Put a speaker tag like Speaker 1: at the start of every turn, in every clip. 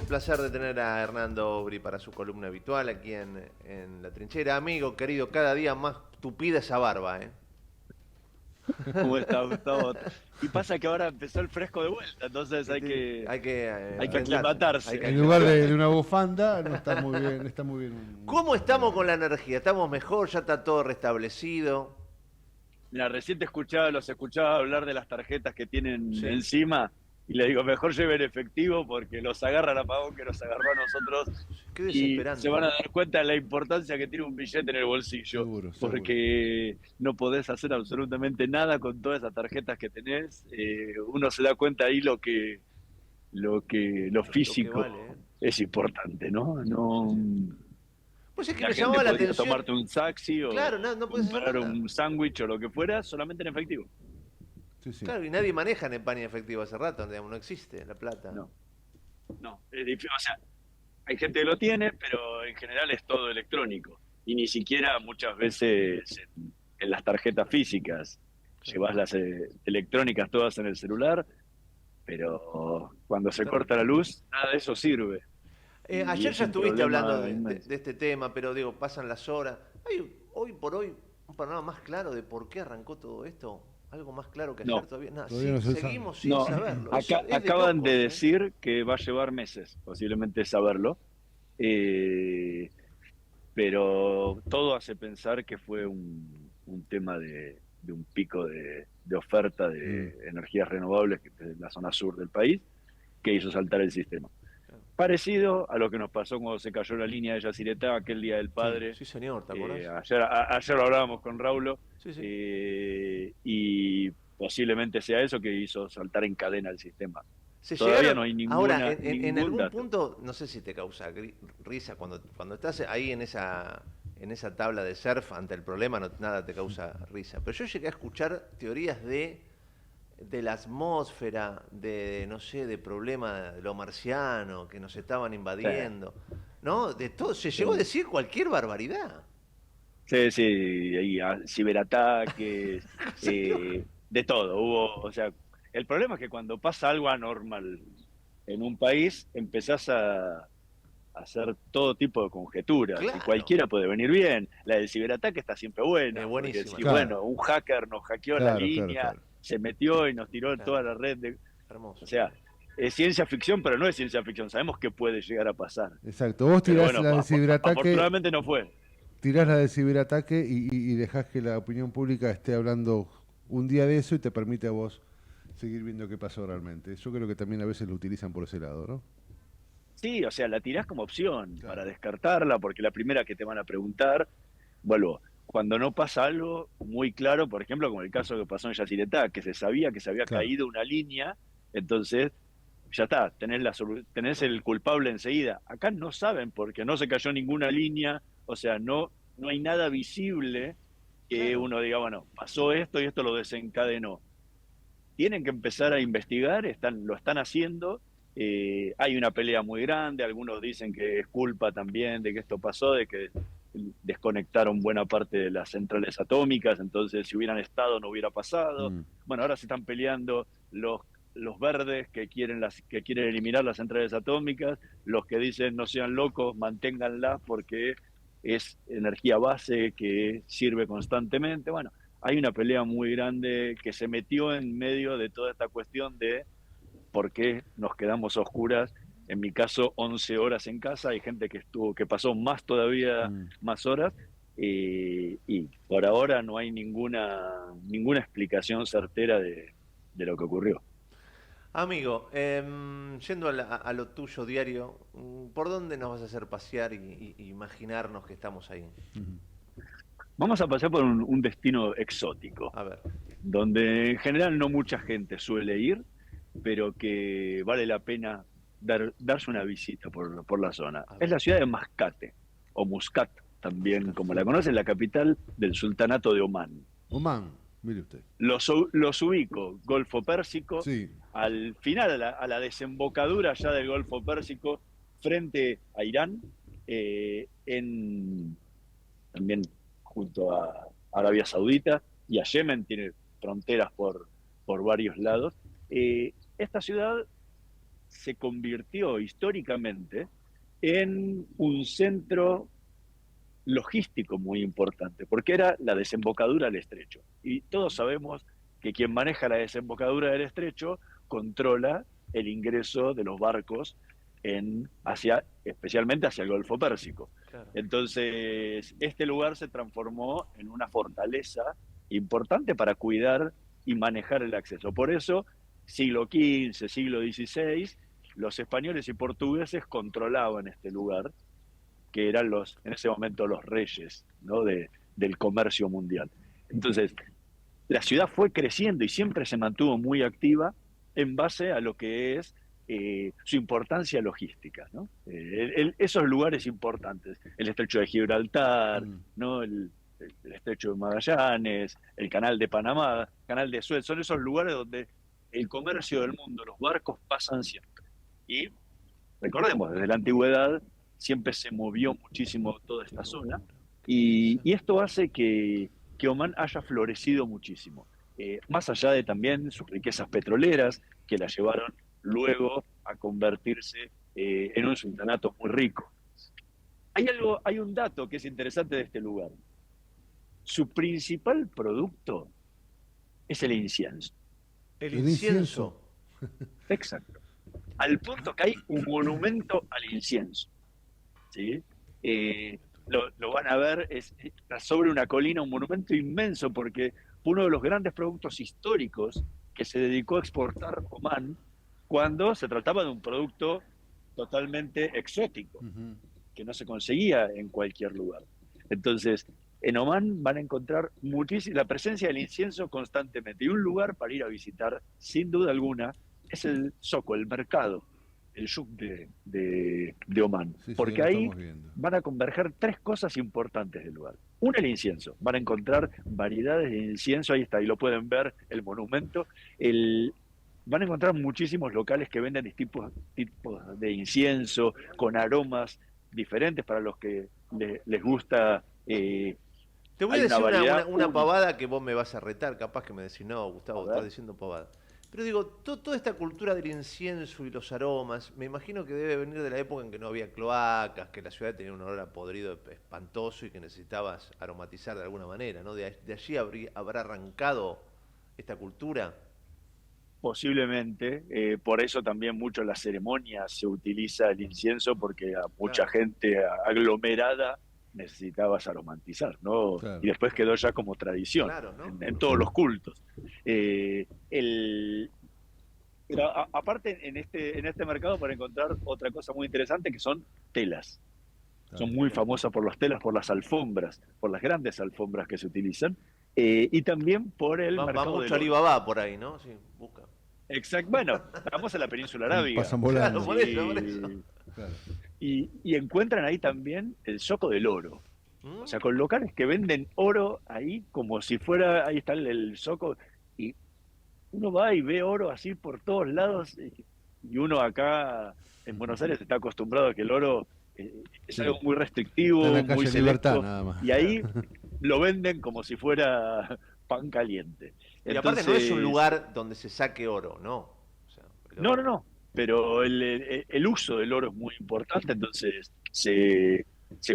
Speaker 1: placer de tener a Hernando Obri para su columna habitual aquí en La Trinchera. Amigo, querido, cada día más tupida esa barba, ¿eh?
Speaker 2: ¿Cómo está, Gustavo? Y pasa que ahora empezó el fresco de vuelta, entonces
Speaker 1: Hay que
Speaker 2: hay que
Speaker 1: enfrentarse, hay que
Speaker 2: aclimatarse.
Speaker 3: En lugar de
Speaker 1: aclimatarse.
Speaker 3: una bufanda, no está muy bien, está muy bien
Speaker 1: ¿Cómo
Speaker 3: un
Speaker 1: estamos con la
Speaker 3: abrigo.
Speaker 1: energía? ¿Estamos mejor? ¿Ya está todo restablecido?
Speaker 2: Mira, recién los escuchaba hablar de las tarjetas que tienen
Speaker 1: Sí.
Speaker 2: encima y le digo, mejor lleven efectivo porque los agarra el apagón que nos agarró a nosotros
Speaker 1: Qué
Speaker 2: y se
Speaker 1: desesperante,
Speaker 2: van a
Speaker 1: ¿no?
Speaker 2: dar cuenta de la importancia que tiene un billete en el bolsillo,
Speaker 3: Seguro, seguro.
Speaker 2: porque no podés hacer absolutamente nada con todas esas tarjetas que tenés. Uno se da cuenta ahí lo
Speaker 1: Lo que vale, ¿eh?
Speaker 2: físico es importante, ¿no?
Speaker 1: Sí,
Speaker 2: No,
Speaker 1: sí. Pues es que
Speaker 2: la
Speaker 1: me
Speaker 2: gente
Speaker 1: llamaba la
Speaker 2: podría
Speaker 1: atención.
Speaker 2: tomarte un taxi
Speaker 1: Claro,
Speaker 2: o
Speaker 1: no, no puedes hacer
Speaker 2: comprar
Speaker 1: nada.
Speaker 2: un sándwich o lo que fuera solamente en efectivo.
Speaker 3: Sí, sí.
Speaker 1: Claro, y nadie maneja en España efectivo hace rato, digamos, no existe la plata.
Speaker 2: No, no, es difícil. O sea, hay gente que lo tiene, pero en general es todo electrónico. Y ni siquiera muchas veces en las tarjetas físicas.
Speaker 1: Claro.
Speaker 2: Llevas las electrónicas todas en el celular, pero cuando se corta la
Speaker 1: Terrible.
Speaker 2: luz, nada de eso sirve. Y
Speaker 1: Ayer
Speaker 2: es
Speaker 1: ya
Speaker 2: un
Speaker 1: estuviste hablando
Speaker 2: problema inmenso.
Speaker 1: de este tema, pero digo, pasan las horas. ¿Hay hoy por hoy un panorama más claro de por qué arrancó todo esto? ¿Algo más claro que ayer
Speaker 2: No,
Speaker 1: todavía? Nada,
Speaker 3: Todavía no se sabe.
Speaker 1: seguimos sin
Speaker 2: no.
Speaker 1: saberlo. Eso
Speaker 2: Acá,
Speaker 1: es de
Speaker 2: acaban de
Speaker 1: locos, ¿eh?
Speaker 2: decir que va a llevar meses, posiblemente saberlo. Eh, pero todo hace pensar que fue un tema de un pico de oferta
Speaker 3: Mm.
Speaker 2: de energías renovables en la zona sur del país que hizo saltar el sistema. Parecido a lo que nos pasó cuando se cayó la línea de Yacyretá aquel Día del
Speaker 1: Sí,
Speaker 2: Padre.
Speaker 1: sí, señor, ¿te acordás?
Speaker 2: Ayer lo hablábamos con Raulo,
Speaker 1: Sí, sí.
Speaker 2: y posiblemente sea eso que hizo saltar en cadena el sistema.
Speaker 1: Se
Speaker 2: Todavía
Speaker 1: llegaron,
Speaker 2: no hay
Speaker 1: ahora, en
Speaker 2: ningún
Speaker 1: algún
Speaker 2: dato.
Speaker 1: punto, no sé si te causa risa, cuando estás ahí en esa tabla de surf ante el problema, no, nada te causa risa. Pero yo llegué a escuchar teorías de la atmósfera, de, no sé, de problema de lo marciano, que nos estaban
Speaker 2: Sí,
Speaker 1: invadiendo, ¿no? De todo, se llegó a
Speaker 2: sí.
Speaker 1: decir cualquier barbaridad.
Speaker 2: Sí, sí, y ciberataques,
Speaker 1: Señor.
Speaker 2: de todo. O sea, el problema es que cuando pasa algo anormal en un país, empezás a hacer todo tipo de conjeturas y
Speaker 1: Claro.
Speaker 2: cualquiera puede venir bien. La del ciberataque está siempre buena, porque
Speaker 1: Buenísima
Speaker 2: si,
Speaker 1: también.
Speaker 3: Claro,
Speaker 2: bueno, un hacker nos hackeó la
Speaker 3: claro, claro,
Speaker 2: línea,
Speaker 3: claro.
Speaker 2: se metió y nos tiró
Speaker 1: Claro.
Speaker 2: toda la red de... O
Speaker 1: Hermoso.
Speaker 2: sea, es ciencia ficción, pero no es ciencia ficción, sabemos que puede llegar a pasar.
Speaker 3: Exacto. Vos
Speaker 2: Pero
Speaker 3: tirás
Speaker 2: bueno,
Speaker 3: la de ciberataque,
Speaker 2: afortunadamente no fue.
Speaker 3: tirás la de ciberataque y dejás que la opinión pública esté hablando un día de eso y te permite a vos seguir viendo qué pasó realmente. Yo creo que también a veces lo utilizan por ese lado, ¿no?
Speaker 2: Sí, o sea, la tirás como opción para
Speaker 3: Claro.
Speaker 2: descartarla, porque la primera que te van a preguntar, vuelvo, cuando no pasa algo muy claro, por ejemplo, como el caso que pasó en Yacyretá, que se sabía que se había
Speaker 3: Claro.
Speaker 2: caído una línea, entonces ya está, tenés el culpable enseguida. Acá no saben porque no se cayó ninguna línea, o sea, no hay nada visible que
Speaker 1: Claro.
Speaker 2: uno diga, bueno, pasó esto y esto lo desencadenó. Tienen que empezar a investigar, lo están haciendo. Hay una pelea muy grande, algunos dicen que es culpa también de que esto pasó, de que desconectaron buena parte de las centrales atómicas, entonces si hubieran estado no hubiera pasado.
Speaker 3: Mm.
Speaker 2: Bueno, ahora se están peleando los verdes que quieren eliminar las centrales atómicas, los que dicen no sean locos, manténganlas porque es energía base que sirve constantemente. Bueno, hay una pelea muy grande que se metió en medio de toda esta cuestión de por qué nos quedamos a oscuras. En mi caso, 11 horas en casa, hay gente que pasó más todavía,
Speaker 3: Mm.
Speaker 2: más horas, y por ahora no hay ninguna explicación certera de lo que ocurrió.
Speaker 1: Amigo, yendo a lo tuyo diario, ¿por dónde nos vas a hacer pasear y imaginarnos que estamos ahí?
Speaker 3: Ujú.
Speaker 2: Vamos a pasar por un destino exótico,
Speaker 1: A ver,
Speaker 2: donde en general no mucha gente suele ir, pero que vale la pena darse una visita por la zona.
Speaker 1: a
Speaker 2: Es
Speaker 1: ver.
Speaker 2: la ciudad de Mascate, o Muscat, también
Speaker 1: Buscar.
Speaker 2: como la conocen, la capital del sultanato de Omán.
Speaker 3: Oman, mire usted.
Speaker 2: Los ubico, Golfo Pérsico,
Speaker 3: Sí,
Speaker 2: al final, a la desembocadura ya del Golfo Pérsico, frente a Irán, también junto a Arabia Saudita y a Yemen, tiene fronteras por varios lados. Esta ciudad se convirtió históricamente en un centro logístico muy importante, porque era la desembocadura del estrecho. Y todos sabemos que quien maneja la desembocadura del estrecho controla el ingreso de los barcos especialmente hacia el Golfo Pérsico.
Speaker 1: Claro.
Speaker 2: Entonces, este lugar se transformó en una fortaleza importante para cuidar y manejar el acceso. Por eso, siglo XV, siglo XVI, los españoles y portugueses controlaban este lugar, que eran en ese momento los reyes, ¿no? del comercio mundial. Entonces, la ciudad fue creciendo y siempre se mantuvo muy activa en base a lo que es su importancia logística, ¿no? Esos lugares importantes, el estrecho de Gibraltar, ¿no? el estrecho de Magallanes, el canal de Panamá, canal de Suez, son esos lugares donde el comercio del mundo, los barcos pasan siempre. Y recordemos, desde la antigüedad siempre se movió muchísimo toda esta zona, y esto hace que Omán haya florecido muchísimo, más allá de también sus riquezas petroleras, que la llevaron luego a convertirse en un sultanato muy rico. Hay un dato que es interesante de este lugar. Su principal producto es el incienso.
Speaker 1: El incienso.
Speaker 2: Exacto. Al punto que hay un monumento al incienso. ¿Sí? Lo van a ver, está sobre una colina, un monumento inmenso, porque fue uno de los grandes productos históricos que se dedicó a exportar Omán cuando se trataba de un producto totalmente exótico, que no se conseguía en cualquier lugar. Entonces, en Omán van a encontrar la presencia del incienso constantemente. Y un lugar para ir a visitar, sin duda alguna, es el zoco, el mercado, el souk de Omán.
Speaker 3: Sí,
Speaker 2: porque ahí van a converger tres cosas importantes del lugar. Una, el incienso. Van a encontrar variedades de incienso, ahí está, ahí lo pueden ver, el monumento. Van a encontrar muchísimos locales que venden tipos de incienso, con aromas diferentes para los que les gusta.
Speaker 1: Te voy a decir una pavada que vos me vas a retar, capaz que me decís, no, Gustavo, estás diciendo pavada. Pero digo, toda esta cultura del incienso y los aromas, me imagino que debe venir de la época en que no había cloacas, que la ciudad tenía un olor a podrido espantoso y que necesitabas aromatizar de alguna manera, ¿no? ¿De allí habrá arrancado esta cultura?
Speaker 2: Posiblemente, por eso también mucho en las ceremonias se utiliza el incienso, porque a mucha gente aglomerada necesitabas aromatizar, ¿no?
Speaker 3: Claro.
Speaker 2: Y después quedó ya como tradición,
Speaker 1: claro, ¿no?
Speaker 2: en todos los cultos. Pero aparte en este mercado para encontrar otra cosa muy interesante, que son telas. Son muy famosas por las telas, por las alfombras, por las grandes alfombras que se utilizan, y también por el mercado
Speaker 1: va mucho Alibaba por ahí, ¿no? Sí, busca.
Speaker 2: Exacto. Bueno, vamos a la península arábiga.
Speaker 3: Pasan volando.
Speaker 1: Claro, por eso.
Speaker 2: Claro. Y encuentran ahí también el zoco del oro. O sea, con locales que venden oro ahí como si fuera, ahí está el zoco, y uno va y ve oro así por todos lados, y uno acá en Buenos Aires está acostumbrado a que el oro es algo muy restrictivo,
Speaker 3: está en la
Speaker 2: muy
Speaker 3: calle Libertad,
Speaker 2: selecto,
Speaker 3: nada más.
Speaker 2: y ahí lo venden como si fuera pan caliente.
Speaker 1: Y aparte no es un lugar donde se saque oro, ¿no? O sea,
Speaker 2: No, pero el uso del oro es muy importante, entonces se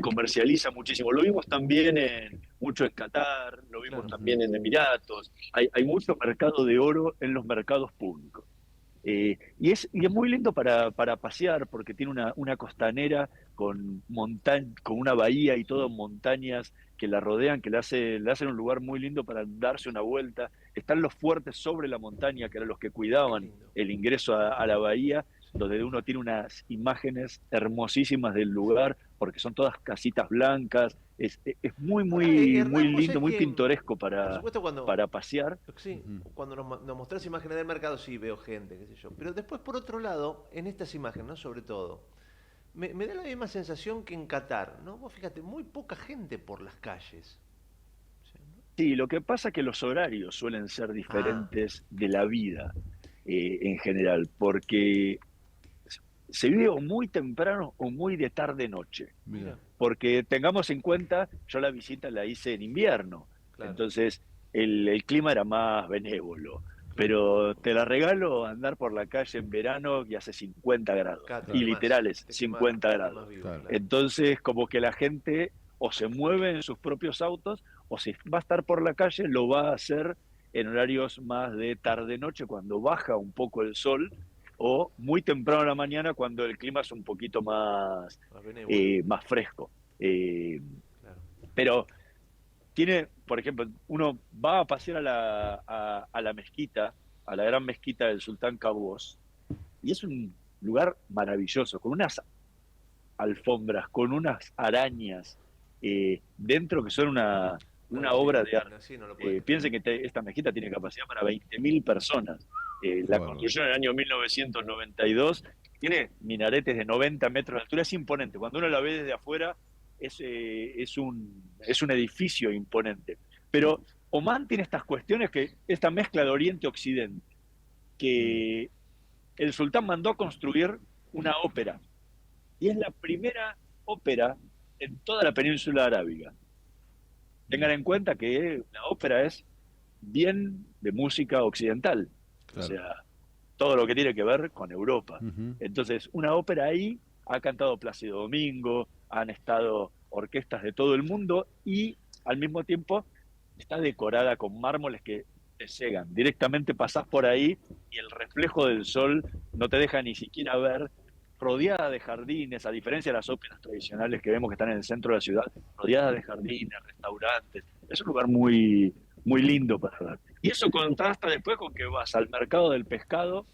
Speaker 2: comercializa muchísimo. Lo vimos también mucho en Qatar, lo vimos también en Emiratos. Hay mucho mercado de oro en los mercados públicos. Y es muy lindo para pasear, porque tiene una costanera con una bahía y todo montañas que la rodean, que le hacen un lugar muy lindo para darse una vuelta. Están los fuertes sobre la montaña, que eran los que cuidaban el ingreso a la bahía, donde uno tiene unas imágenes hermosísimas del lugar, porque son todas casitas blancas. Es muy lindo, muy pintoresco para pasear.
Speaker 1: Sí, cuando nos mostrás imágenes del mercado, sí veo gente, qué sé yo. Pero después, por otro lado, en estas imágenes, ¿no? Sobre todo, me da la misma sensación que en Qatar, ¿no? Vos fíjate, muy poca gente por las calles.
Speaker 2: Sí, lo que pasa es que los horarios suelen ser diferentes de la vida en general, porque se vive o muy temprano o muy de tarde-noche.
Speaker 3: Mira.
Speaker 2: Porque tengamos en cuenta, yo la visita la hice en invierno, entonces el clima era más benévolo. pero te la regalo andar por la calle en verano y hace 50 grados.
Speaker 1: Claro,
Speaker 2: Y literales,
Speaker 1: te
Speaker 2: 50
Speaker 1: quemás
Speaker 2: grados.
Speaker 1: vivo,
Speaker 3: Claro.
Speaker 1: claro.
Speaker 2: Entonces, como que la gente o se mueve en sus propios autos, o si va a estar por la calle, lo va a hacer en horarios más de tarde-noche, cuando baja un poco el sol, o muy temprano en la mañana, cuando el clima es un poquito
Speaker 1: Más benévolo,
Speaker 2: más fresco. Eh,
Speaker 1: claro.
Speaker 2: pero tiene, por ejemplo, uno va a pasear a la mezquita, a la gran mezquita del Sultán Qaboos, y es un lugar maravilloso, con unas alfombras, con unas arañas dentro que son
Speaker 1: No,
Speaker 2: una obra de arte.
Speaker 1: así no lo puedes creer.
Speaker 2: Piensen que esta mezquita tiene capacidad para 20.000 personas. La
Speaker 3: Bárbaro.
Speaker 2: construyeron en el año 1992, tiene minaretes de 90 metros de altura, es imponente. Cuando uno la ve desde afuera, es un edificio imponente. Pero Omán tiene estas cuestiones, esta mezcla de Oriente-Occidente, que el sultán mandó a construir una ópera, y es la primera ópera en toda la península arábiga. Tengan en cuenta que la ópera es bien de música occidental,
Speaker 3: Claro.
Speaker 2: o sea, todo lo que tiene que ver con Europa.
Speaker 3: Ujú.
Speaker 2: Entonces, una ópera ahí ha cantado Plácido Domingo, han estado orquestas de todo el mundo y al mismo tiempo está decorada con mármoles que te cegan. Directamente pasás por ahí y el reflejo del sol no te deja ni siquiera ver, rodeada de jardines, a diferencia de las óperas tradicionales que vemos que están en el centro de la ciudad, rodeada de jardines, restaurantes. Es un lugar muy, muy lindo para ver. Y eso contrasta después con que vas al mercado del pescado,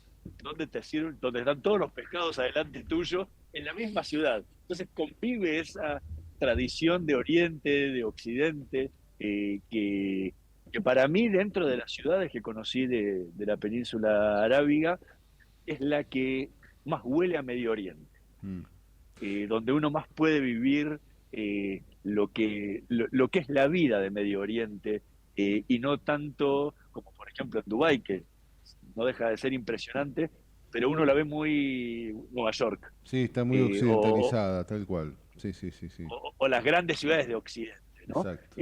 Speaker 2: donde te sirven, donde están todos los pescados adelante tuyo, en la misma ciudad. Entonces convive esa tradición de Oriente, de Occidente, que para mí, dentro de las ciudades que conocí de la península arábiga, es la que más huele a Medio Oriente,
Speaker 3: Mm.
Speaker 2: donde uno más puede vivir lo que es la vida de Medio Oriente, y no tanto como por ejemplo en Dubái, que no deja de ser impresionante, pero uno la ve muy Nueva York,
Speaker 3: Sí, está muy
Speaker 2: eh, o,
Speaker 3: occidentalizada, tal cual. Sí, sí, sí, sí.
Speaker 2: o las grandes ciudades de Occidente, ¿no?
Speaker 3: Exacto.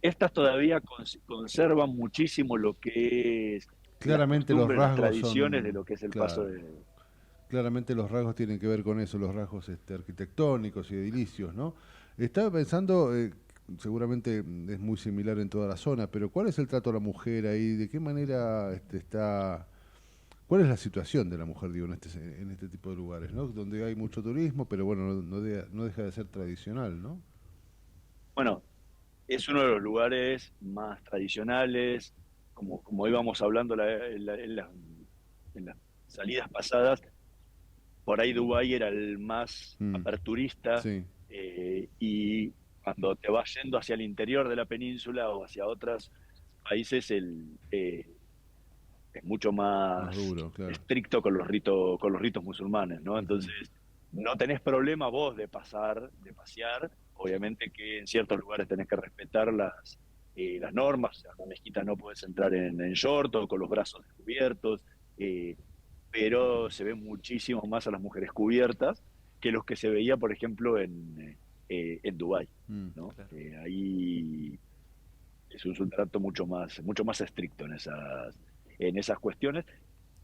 Speaker 2: Estas todavía conservan muchísimo lo que es las
Speaker 3: Claramente los
Speaker 2: costumbres, las
Speaker 3: rasgos
Speaker 2: tradiciones de
Speaker 3: son,
Speaker 2: lo que es el paso
Speaker 3: claro,
Speaker 2: de...
Speaker 3: claramente los rasgos tienen que ver con eso, los rasgos arquitectónicos y edilicios, ¿no? Estaba pensando, seguramente es muy similar en toda la zona, pero ¿cuál es el trato a la mujer ahí? ¿De qué manera está? ¿Cuál es la situación de la mujer, digo, en este tipo de lugares, ¿no? Donde hay mucho turismo, pero bueno, no deja de ser tradicional, ¿no?
Speaker 2: Bueno, es uno de los lugares más tradicionales, como íbamos hablando en las salidas pasadas. Por ahí Dubái era el más
Speaker 3: Mm,
Speaker 2: aperturista,
Speaker 3: sí,
Speaker 2: y cuando te vas yendo hacia el interior de la península o hacia otros países, es mucho
Speaker 3: más
Speaker 2: más
Speaker 3: duro, claro.
Speaker 2: estricto con los ritos musulmanes, ¿no?
Speaker 3: Ujú.
Speaker 2: Entonces, no tenés problema vos de pasear. Obviamente que en ciertos lugares tenés que respetar las normas. O sea, en la mezquita no puedes entrar en short o con los brazos descubiertos, eh, pero se ve muchísimo más a las mujeres cubiertas que los que se veía, por ejemplo, en Dubái,
Speaker 3: Mm.
Speaker 2: ¿no?
Speaker 1: Claro.
Speaker 2: Ahí es un sultanato mucho más estricto en esas cuestiones,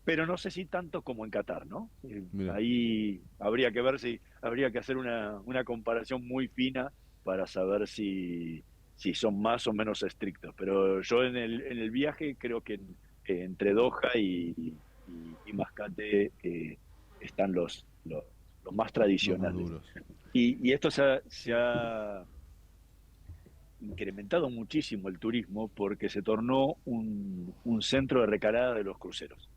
Speaker 2: pero no sé si tanto como en Qatar, ¿no?
Speaker 3: Mira.
Speaker 2: Ahí habría que ver si habría que hacer una comparación muy fina para saber si son más o menos estrictos. Pero yo en el viaje creo que entre Doha y Mascate están los más
Speaker 3: Los más
Speaker 2: tradicionales.
Speaker 3: duros.
Speaker 2: Y esto se ha incrementado muchísimo el turismo porque se tornó un centro de recalada de los cruceros.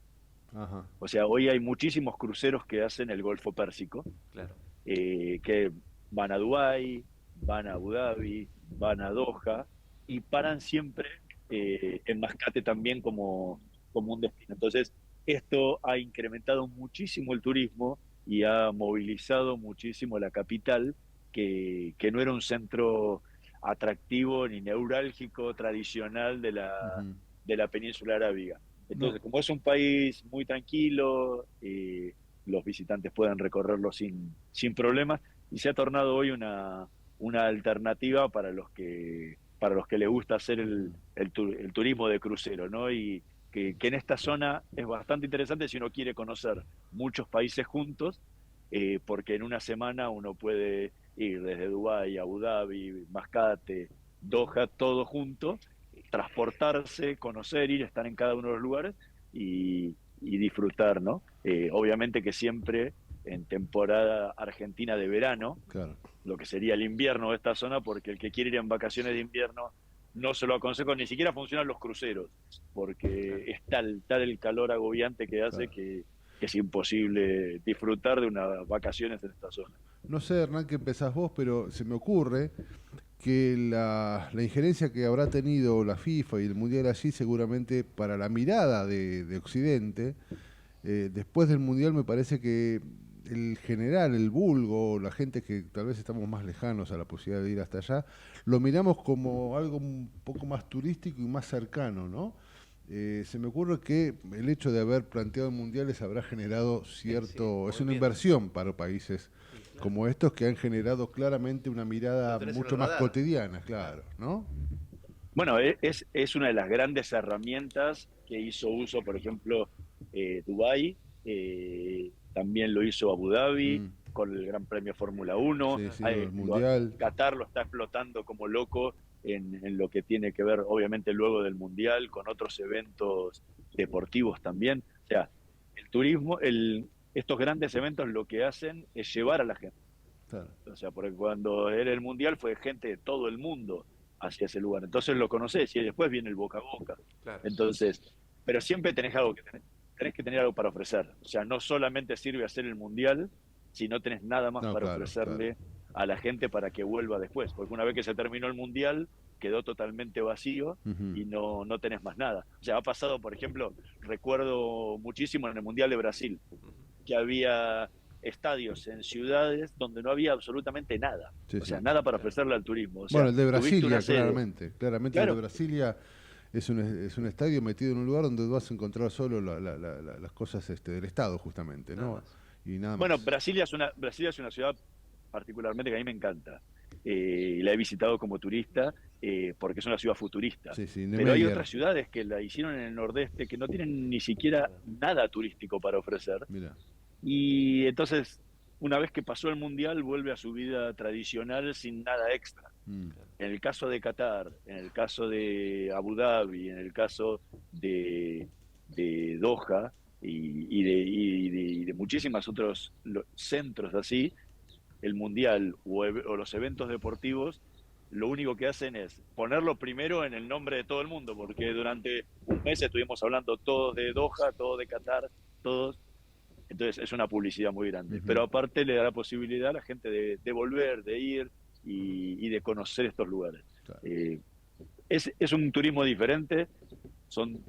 Speaker 3: Ajá.
Speaker 2: O sea, hoy hay muchísimos cruceros que hacen el Golfo Pérsico,
Speaker 1: Claro.
Speaker 2: que van a Dubái, van a Abu Dhabi, van a Doha y paran siempre en Mascate también como un destino. Entonces, esto ha incrementado muchísimo el turismo y ha movilizado muchísimo la capital, que no era un centro atractivo ni neurálgico tradicional
Speaker 3: Ujú.
Speaker 2: de la península arábiga.
Speaker 3: No,
Speaker 2: Entonces, como es un país muy tranquilo, los visitantes pueden recorrerlo sin problemas, y se ha tornado hoy una alternativa para los que les gusta hacer el turismo de crucero, ¿no? que en esta zona es bastante interesante si uno quiere conocer muchos países juntos, porque en una semana uno puede ir desde Dubái, Abu Dhabi, Mascate, Doha, todo junto, transportarse, conocer, ir, estar en cada uno de los lugares y disfrutar, ¿no? Obviamente que siempre en temporada argentina de verano,
Speaker 3: Claro.
Speaker 2: lo que sería el invierno de esta zona, porque el que quiere ir en vacaciones de invierno no se lo aconsejo, ni siquiera funcionan los cruceros, porque es tal el calor agobiante que hace
Speaker 3: Claro.
Speaker 2: que es imposible disfrutar de unas vacaciones en esta zona.
Speaker 3: No sé, Hernán, que empezás vos, pero se me ocurre que la injerencia que habrá tenido la FIFA y el Mundial allí seguramente para la mirada de Occidente, después del Mundial me parece que el general, el vulgo, la gente que tal vez estamos más lejanos a la posibilidad de ir hasta allá, lo miramos como algo un poco más turístico y más cercano, ¿no? Se me ocurre que el hecho de haber planteado mundiales habrá generado cierto, es una
Speaker 1: movimiento.
Speaker 3: inversión para países
Speaker 1: Sí, claro.
Speaker 3: como estos que han generado claramente una
Speaker 1: Lo
Speaker 3: mirada
Speaker 1: tenés en el
Speaker 3: mucho más
Speaker 1: radar.
Speaker 3: cotidiana, claro, ¿no?
Speaker 2: Bueno, es una de las grandes herramientas que hizo uso, por ejemplo, Dubái, también lo hizo Abu Dhabi
Speaker 3: Mm,
Speaker 2: con el Gran Premio Fórmula 1,
Speaker 3: sí, sí, lo del mundial,
Speaker 2: Qatar lo está explotando como loco en lo que tiene que ver, obviamente, luego del Mundial, con otros eventos deportivos también. O sea, el turismo, estos grandes eventos lo que hacen es llevar a la gente.
Speaker 3: claro.
Speaker 2: O sea, porque cuando era el Mundial fue gente de todo el mundo hacia ese lugar. Entonces lo conocés y después viene el boca a boca.
Speaker 1: Claro.
Speaker 2: Entonces, pero siempre tenés algo tenés que tener algo para ofrecer. O sea, no solamente sirve hacer el Mundial, si no tenés nada más
Speaker 3: No,
Speaker 2: para
Speaker 3: claro, claro.
Speaker 2: ofrecerle a la gente para que vuelva después. Porque una vez que se terminó el Mundial, quedó totalmente vacío
Speaker 3: Ujú.
Speaker 2: y no tenés más nada. O sea, ha pasado, por ejemplo, recuerdo muchísimo en el Mundial de Brasil,
Speaker 1: Ujú.
Speaker 2: que había estadios en ciudades donde no había absolutamente nada,
Speaker 3: Sí,
Speaker 2: o sea,
Speaker 3: sí.
Speaker 2: nada para
Speaker 1: Claro.
Speaker 2: ofrecerle al turismo. O
Speaker 3: Bueno,
Speaker 2: sea,
Speaker 3: el de
Speaker 2: tuviste una
Speaker 3: Brasilia,
Speaker 2: sede,
Speaker 3: claramente. Claramente el de
Speaker 2: claro.
Speaker 3: Brasilia es un estadio metido en un lugar donde vas a encontrar solo las cosas del Estado, justamente,
Speaker 1: Nada
Speaker 3: ¿no?
Speaker 1: más.
Speaker 3: Y nada
Speaker 2: Bueno,
Speaker 3: más.
Speaker 2: Brasilia es una ciudad particularmente que a mí me encanta. Y la he visitado como turista porque es una ciudad futurista.
Speaker 3: Sí, sí,
Speaker 2: Pero hay
Speaker 3: Niemeyer.
Speaker 2: otras ciudades que la hicieron en el nordeste que no tienen ni siquiera nada turístico para ofrecer.
Speaker 3: Mira.
Speaker 2: Y entonces, una vez que pasó el Mundial, vuelve a su vida tradicional sin nada extra.
Speaker 3: Mm,
Speaker 1: Claro.
Speaker 2: En el caso de Qatar, en el caso de Abu Dhabi, en el caso de Doha y de muchísimos otros centros así, el Mundial o los eventos deportivos, lo único que hacen es ponerlo primero en el nombre de todo el mundo, porque durante un mes estuvimos hablando todos de Doha, todos de Qatar, todos. Entonces es una publicidad muy grande.
Speaker 3: ujú,
Speaker 2: Pero aparte le da la posibilidad a la gente de volver, de ir y de conocer estos lugares.
Speaker 3: claro.
Speaker 2: Es un turismo diferente, son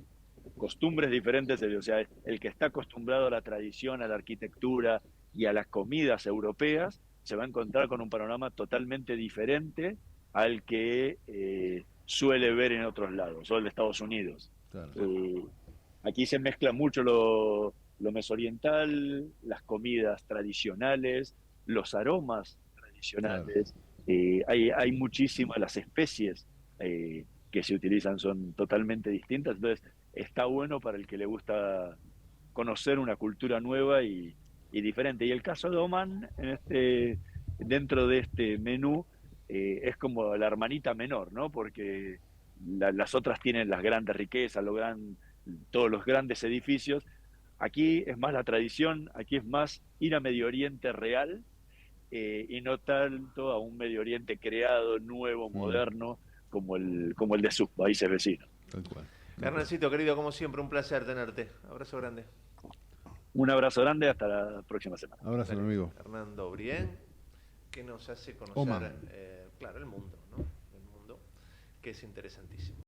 Speaker 2: costumbres diferentes, o sea, el que está acostumbrado a la tradición, a la arquitectura y a las comidas europeas, se va a encontrar con un panorama totalmente diferente al que suele ver en otros lados, o en Estados Unidos.
Speaker 3: Claro.
Speaker 2: Eh, Aquí se mezcla mucho lo mesoriental, las comidas tradicionales, los aromas
Speaker 3: Claro.
Speaker 2: tradicionales. Hay muchísimas, las especies que se utilizan son totalmente distintas, entonces está bueno para el que le gusta conocer una cultura nueva y diferente. Y el caso de Oman, dentro de este menú, es como la hermanita menor, ¿no? Porque las otras tienen las grandes riquezas, todos los grandes edificios. Aquí es más la tradición, aquí es más ir a Medio Oriente real y no tanto a un Medio Oriente creado, nuevo,
Speaker 3: Mm,
Speaker 2: moderno, como el de sus países vecinos.
Speaker 3: tal cual. Tal cual.
Speaker 1: Hernancito, querido, como siempre, un placer tenerte. Abrazo grande.
Speaker 2: Un abrazo grande, hasta la próxima semana.
Speaker 3: Abrazo, mi
Speaker 1: Dale.
Speaker 3: amigo.
Speaker 1: Hernando Brien, que nos hace conocer,
Speaker 3: Oman.
Speaker 1: claro, el mundo, ¿no? El mundo, que es interesantísimo.